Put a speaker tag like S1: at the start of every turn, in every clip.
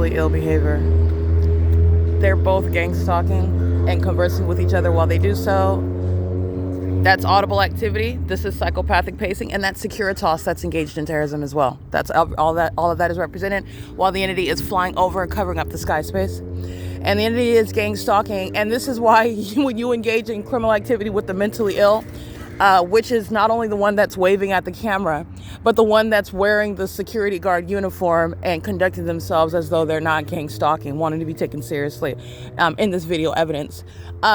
S1: mentally ill behavior. They're both gang stalking and conversing with each other while they do so. That's audible activity. This is psychopathic pacing, and that's SECURITAS that's engaged in terrorism as well. That's all of that is represented while the entity is flying over and covering up the sky space. And the entity is gang stalking, and this is why when you engage in criminal activity with the mentally ill, which is not only the one that's waving at the camera, but the one that's wearing the security guard uniform and conducting themselves as though they're not gang stalking, wanting to be taken seriously in this video evidence.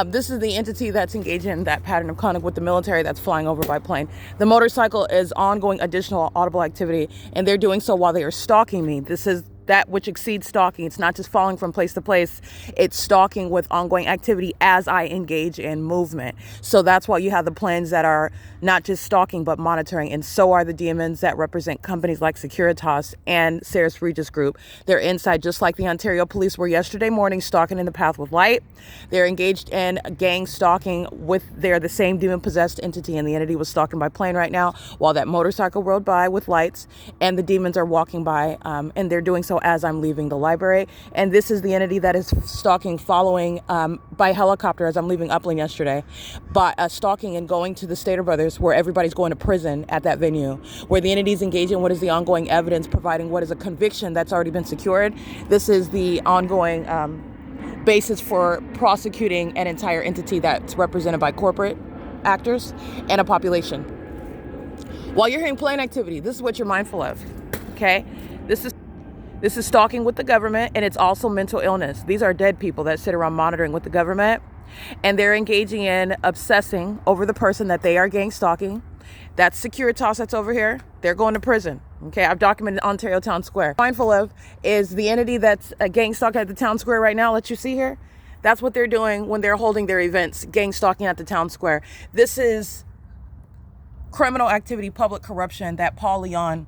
S1: This is the entity that's engaging in that pattern of conduct with the military that's flying over by plane. The motorcycle is ongoing additional audible activity, and they're doing so while they are stalking me. This is that which exceeds stalking. It's not just falling from place to place. It's stalking with ongoing activity as I engage in movement. So that's why you have the planes that are not just stalking, but monitoring. And so are the demons that represent companies like Securitas and Sarah's Regis Group. They're inside, just like the Ontario police were yesterday morning, stalking in the path with light. They're engaged in gang stalking they're the same demon-possessed entity, and the entity was stalking by plane right now while that motorcycle rode by with lights, and the demons are walking by, and they're doing so as I'm leaving the library. And this is the entity that is stalking, following by helicopter as I'm leaving Upland yesterday, but stalking and going to the Stater Brothers, where everybody's going to prison at that venue, where the entity is engaging what is the ongoing evidence, providing what is a conviction that's already been secured. This is the ongoing basis for prosecuting an entire entity that's represented by corporate actors and a population. While you're hearing plane activity, this is what you're mindful of, okay? This is stalking with the government, and it's also mental illness. These are dead people that sit around monitoring with the government, and they're engaging in obsessing over the person that they are gang stalking. That's Securitas that's over here. They're going to prison. Okay, I've documented Ontario Town Square. Mindful of is the entity that's a gang stalking at the Town Square right now. Let you see here. That's what they're doing when they're holding their events, gang stalking at the Town Square. This is criminal activity, public corruption that Paul Leon,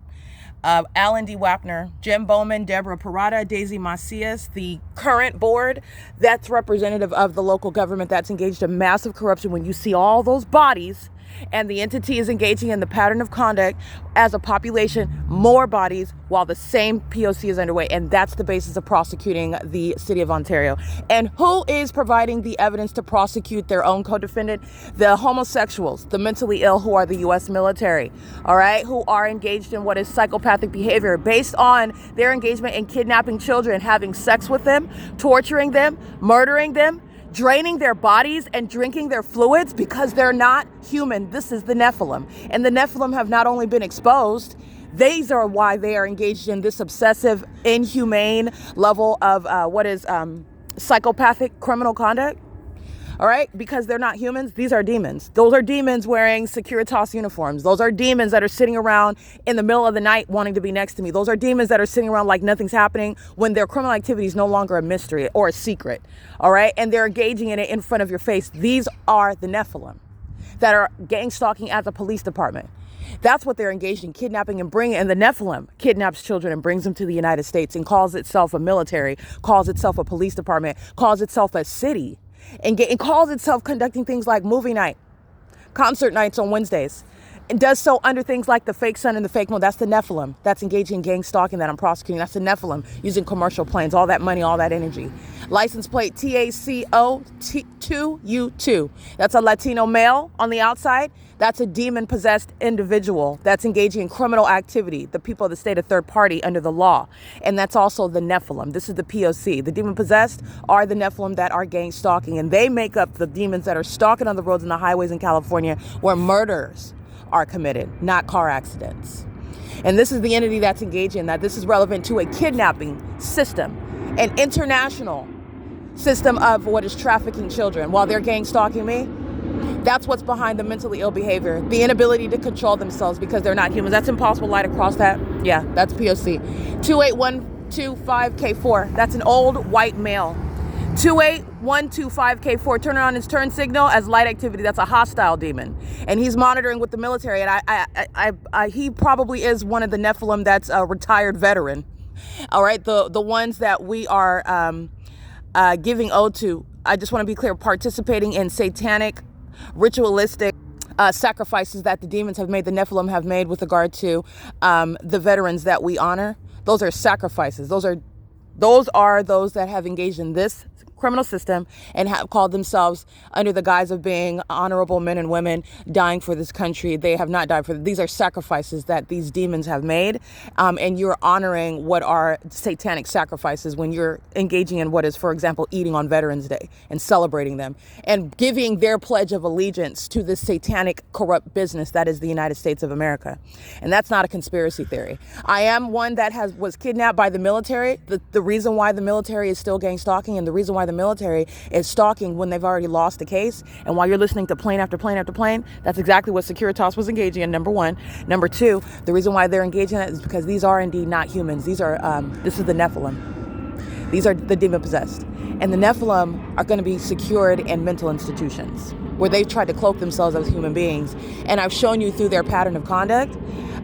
S1: Alan D. Wapner, Jim Bowman, Deborah Parada, Daisy Macias, the current board, that's representative of the local government that's engaged in massive corruption. When you see all those bodies and the entity is engaging in the pattern of conduct as a population, more bodies, while the same P.O.C. is underway. And that's the basis of prosecuting the city of Ontario. And who is providing the evidence to prosecute their own co-defendant? The homosexuals, the mentally ill, who are the U.S. military, all right, who are engaged in what is psychopathic behavior based on their engagement in kidnapping children, having sex with them, torturing them, murdering them, draining their bodies and drinking their fluids because they're not human. This is the Nephilim. And the Nephilim have not only been exposed, these are why they are engaged in this obsessive, inhumane level of psychopathic criminal conduct. All right, because they're not humans. These are demons. Those are demons wearing Securitas uniforms. Those are demons that are sitting around in the middle of the night wanting to be next to me. Those are demons that are sitting around like nothing's happening when their criminal activity is no longer a mystery or a secret. All right, and they're engaging in it in front of your face. These are the Nephilim that are gang stalking at the police department. That's what they're engaged in, kidnapping and bringing. And the Nephilim kidnaps children and brings them to the United States and calls itself a military, calls itself a police department, calls itself a city. And calls itself conducting things like movie night, concert nights on Wednesdays, and does so under things like the fake sun and the fake moon. That's the Nephilim that's engaging in gang stalking that I'm prosecuting. That's the Nephilim using commercial planes, all that money, all that energy. License plate TACO2U2. That's a Latino male on the outside. That's a demon-possessed individual that's engaging in criminal activity, the people of the state of third party under the law. And that's also the Nephilim. This is the P.O.C. The demon-possessed are the Nephilim that are gang stalking, and they make up the demons that are stalking on the roads and the highways in California where murders are committed, not car accidents. And this is the entity that's engaged in that. This is relevant to a kidnapping system, an international system of what is trafficking children while they're gang stalking me. That's what's behind the mentally ill behavior, the inability to control themselves because they're not humans. That's impossible light across that. Yeah, that's POC. 28125K4. That's an old white male. 28125K4. Turn on his turn signal as light activity. That's a hostile demon, and he's monitoring with the military. And he probably is one of the Nephilim that's a retired veteran. All right, the ones that we are giving ode to. I just want to be clear: participating in satanic, ritualistic sacrifices that the demons have made, the Nephilim have made with regard to the veterans that we honor. Those are sacrifices. Those are Those are those that have engaged in this criminal system and have called themselves under the guise of being honorable men and women dying for this country. They have not died for these are sacrifices that these demons have made, and you're honoring what are satanic sacrifices when you're engaging in what is, for example, eating on Veterans Day and celebrating them and giving their pledge of allegiance to this satanic corrupt business that is the United States of America. And that's not a conspiracy theory. I am one that was kidnapped by the military. The reason why the military is still gang stalking and the reason why the military is stalking when they've already lost the case, and while you're listening to plane after plane after plane, that's exactly what Securitas was engaging in, number one. Number two, the reason why they're engaging in it is because these are indeed not humans. These are, this is the Nephilim. These are the demon possessed. And the Nephilim are going to be secured in mental institutions where they've tried to cloak themselves as human beings. And I've shown you through their pattern of conduct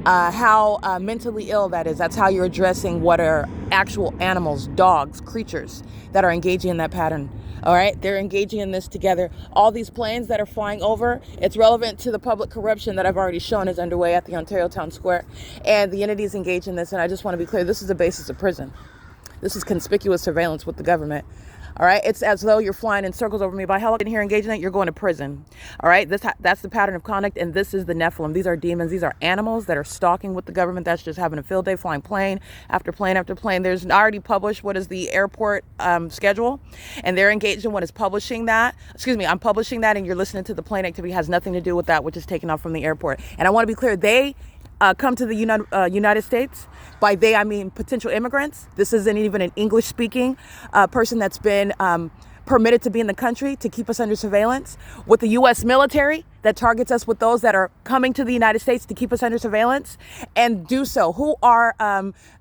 S1: how mentally ill that is. That's how you're addressing what are actual animals, dogs, creatures that are engaging in that pattern. All right, they're engaging in this together. All these planes that are flying over, it's relevant to the public corruption that I've already shown is underway at the Ontario Town Square. And the entities engaged in this, and I just want to be clear, this is the basis of prison. This is conspicuous surveillance with the government. All right, it's as though you're flying in circles over me by helicopter here engaging that, you're going to prison. All right, that's the pattern of conduct, and this is the Nephilim. These are demons. These are animals that are stalking with the government. That's just having a field day, flying plane after plane after plane. There's already published what is the airport schedule, and they're engaged in what is publishing that. Excuse me, I'm publishing that, and you're listening to the plane activity. It has nothing to do with that, which is taken off from the airport. And I want to be clear, they come to the United States. By they, I mean potential immigrants. This isn't even an English-speaking person that's been permitted to be in the country to keep us under surveillance. With the U.S. military that targets us with those that are coming to the United States to keep us under surveillance and do so. Who are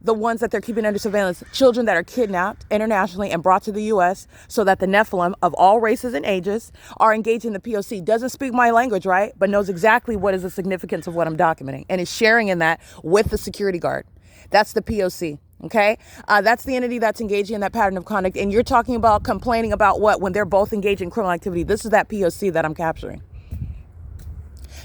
S1: the ones that they're keeping under surveillance? Children that are kidnapped internationally and brought to the U.S. so that the Nephilim of all races and ages are engaged in the P.O.C. Doesn't speak my language, right? But knows exactly what is the significance of what I'm documenting and is sharing in that with the security guard. That's the P.O.C. Okay, that's the entity that's engaging in that pattern of conduct. And you're talking about complaining about what when they're both engaged in criminal activity. This is that P.O.C. that I'm capturing.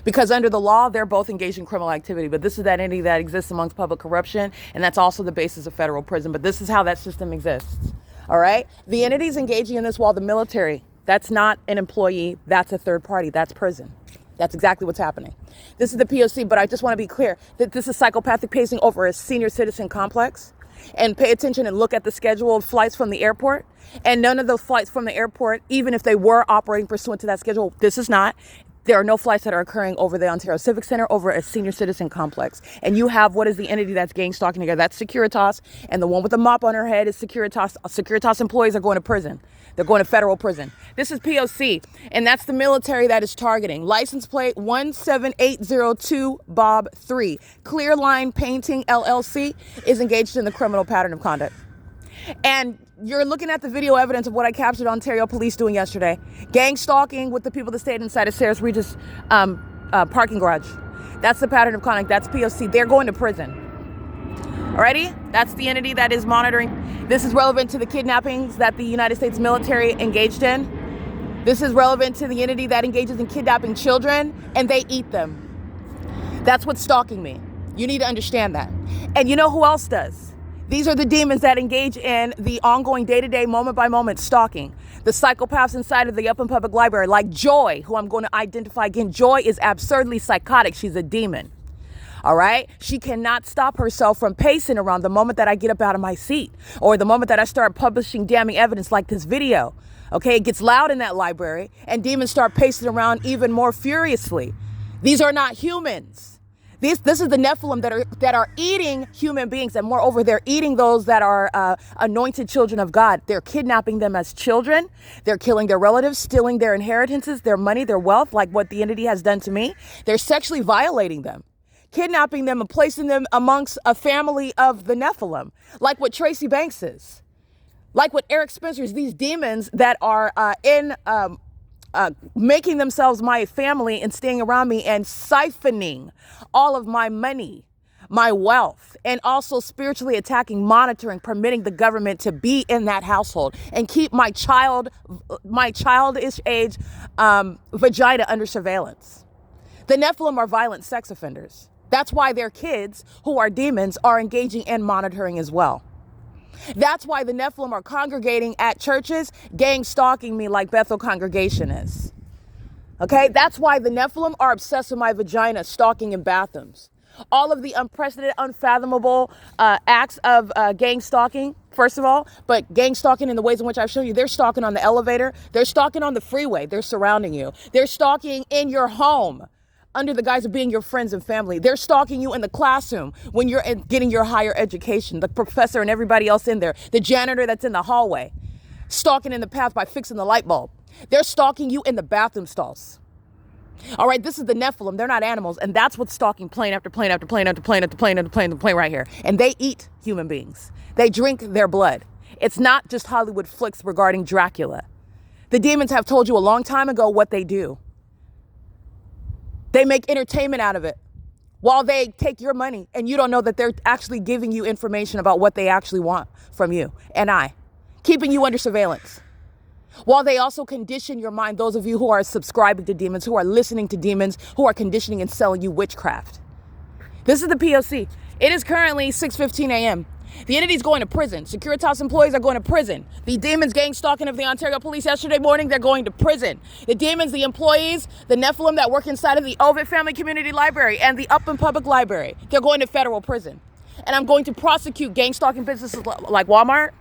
S1: Because under the law, they're both engaged in criminal activity. But this is that entity that exists amongst public corruption. And that's also the basis of federal prison. But this is how that system exists. All right. The entities engaging in this while the military, that's not an employee. That's a third party. That's prison. That's exactly what's happening. This is the P.O.C. But I just want to be clear that this is psychopathic pacing over a senior citizen complex. And pay attention and look at the schedule of flights from the airport. And none of those flights from the airport, even if they were operating pursuant to that schedule, this is not. There are no flights that are occurring over the Ontario Civic Center, over a senior citizen complex. And you have what is the entity that's gang stalking together. That's Securitas. And the one with the mop on her head is Securitas. Securitas employees are going to prison. They're going to federal prison. This is P.O.C. And that's the military that is targeting. License plate 17802 Bob 3. Clear Line Painting LLC is engaged in the criminal pattern of conduct. And you're looking at the video evidence of what I captured Ontario police doing yesterday. Gang stalking with the people that stayed inside of Sarah's Regis parking garage. That's the pattern of conduct. That's P.O.C. They're going to prison. Alrighty? That's the entity that is monitoring. This is relevant to the kidnappings that the United States military engaged in. This is relevant to the entity that engages in kidnapping children and they eat them. That's what's stalking me. You need to understand that. And you know who else does? These are the demons that engage in the ongoing day-to-day, moment-by-moment stalking. The psychopaths inside of the Upland Public Library, like Joy, who I'm going to identify again. Joy is absurdly psychotic. She's a demon. All right. She cannot stop herself from pacing around the moment that I get up out of my seat or the moment that I start publishing damning evidence like this video. OK, it gets loud in that library and demons start pacing around even more furiously. These are not humans. This is the Nephilim that are eating human beings. And moreover, they're eating those that are anointed children of God. They're kidnapping them as children. They're killing their relatives, stealing their inheritances, their money, their wealth, like what the entity has done to me. They're sexually violating them, kidnapping them and placing them amongst a family of the Nephilim, like what Tracy Banks is, like what Eric Spencer is. These demons that are making themselves my family and staying around me and siphoning all of my money, my wealth, and also spiritually attacking, monitoring, permitting the government to be in that household and keep my childish age vagina under surveillance. The Nephilim are violent sex offenders. That's why their kids, who are demons, are engaging in monitoring as well. That's why the Nephilim are congregating at churches, gang stalking me like Bethel congregation is. Okay, that's why the Nephilim are obsessed with my vagina, stalking in bathrooms. All of the unprecedented, unfathomable acts of gang stalking, first of all, but gang stalking in the ways in which I've shown you. They're stalking on the elevator. They're stalking on the freeway. They're surrounding you. They're stalking in your home under the guise of being your friends and family. They're stalking you in the classroom when you're getting your higher education, the professor and everybody else in there, the janitor that's in the hallway, stalking in the path by fixing the light bulb. They're stalking you in the bathroom stalls. All right, this is the Nephilim. They're not animals. And that's what's stalking plane after plane after plane after plane after plane after plane after plane right here. And they eat human beings. They drink their blood. It's not just Hollywood flicks regarding Dracula. The demons have told you a long time ago what they do. They make entertainment out of it while they take your money, and you don't know that they're actually giving you information about what they actually want from you and I, keeping you under surveillance. While they also condition your mind, those of you who are subscribing to demons, who are listening to demons, who are conditioning and selling you witchcraft. This is the P.O.C. It is currently 6:15 a.m. The entity's going to prison. Securitas employees are going to prison. The demons gang stalking of the Ontario police yesterday morning, they're going to prison. The demons, the employees, the Nephilim that work inside of the Ovid Family Community Library and the Upland Public Library, they're going to federal prison. And I'm going to prosecute gang stalking businesses like Walmart,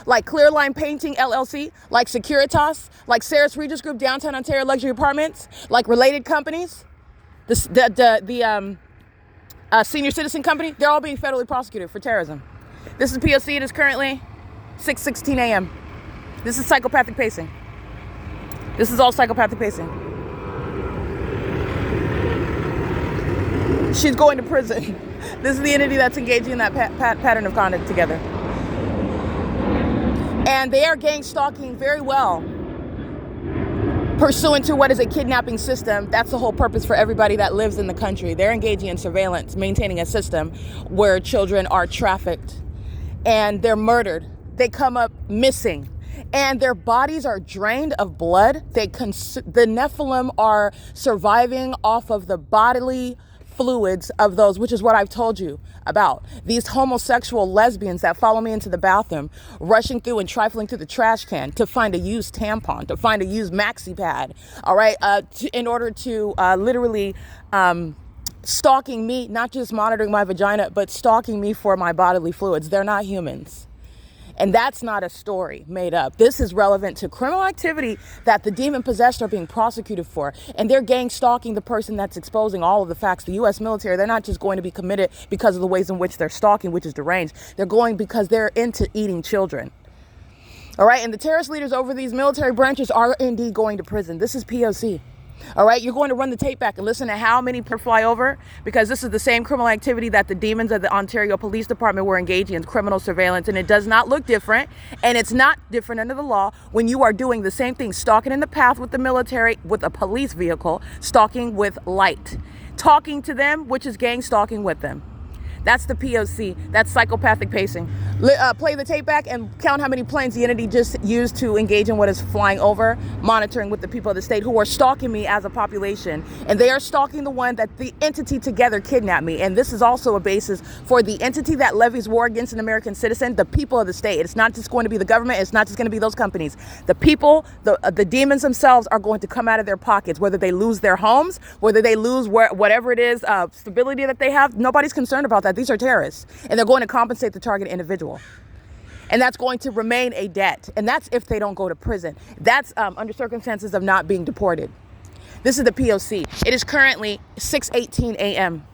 S1: like Clearline Painting LLC, like Securitas, like Sarah's Regis Group, Downtown Ontario Luxury Apartments, like related companies, the Senior Citizen Company. They're all being federally prosecuted for terrorism. This is P.O.C. It is currently 6:16 a.m. This is psychopathic pacing. This is all psychopathic pacing. She's going to prison. This is the entity that's engaging in that pattern of conduct together. And they are gang stalking very well, pursuant to what is a kidnapping system. That's the whole purpose for everybody that lives in the country. They're engaging in surveillance, maintaining a system where children are trafficked and they're murdered. They come up missing and their bodies are drained of blood. The Nephilim are surviving off of the bodily fluids of those, which is what I've told you about. These homosexual lesbians that follow me into the bathroom, rushing through and trifling through the trash can to find a used tampon, to find a used maxi pad, all right, in order to literally stalking me, not just monitoring my vagina, but stalking me for my bodily fluids. They're not humans. And that's not a story made up. This is relevant to criminal activity that the demon-possessed are being prosecuted for. And they're gang stalking the person that's exposing all of the facts. The U.S. military, they're not just going to be committed because of the ways in which they're stalking, which is deranged. They're going because they're into eating children. All right, and the terrorist leaders over these military branches are indeed going to prison. This is P.O.C. All right, you're going to run the tape back and listen to how many fly over, because this is the same criminal activity that the demons of the Ontario Police Department were engaging in, criminal surveillance, and it does not look different, and it's not different under the law when you are doing the same thing, stalking in the path with the military, with a police vehicle, stalking with light, talking to them, which is gang stalking with them. That's the P.O.C. That's psychopathic pacing. Play the tape back and count how many planes the entity just used to engage in what is flying over, monitoring with the people of the state who are stalking me as a population. And they are stalking the one that the entity together kidnapped me. And this is also a basis for the entity that levies war against an American citizen, the people of the state. It's not just going to be the government. It's not just going to be those companies. The people, the demons themselves are going to come out of their pockets, whether they lose their homes, whether they lose whatever it is, stability that they have. Nobody's concerned about that. These are terrorists, and they're going to compensate the target individual. And that's going to remain a debt. And that's if they don't go to prison. That's under circumstances of not being deported. This is the P.O.C. It is currently 6:18 a.m.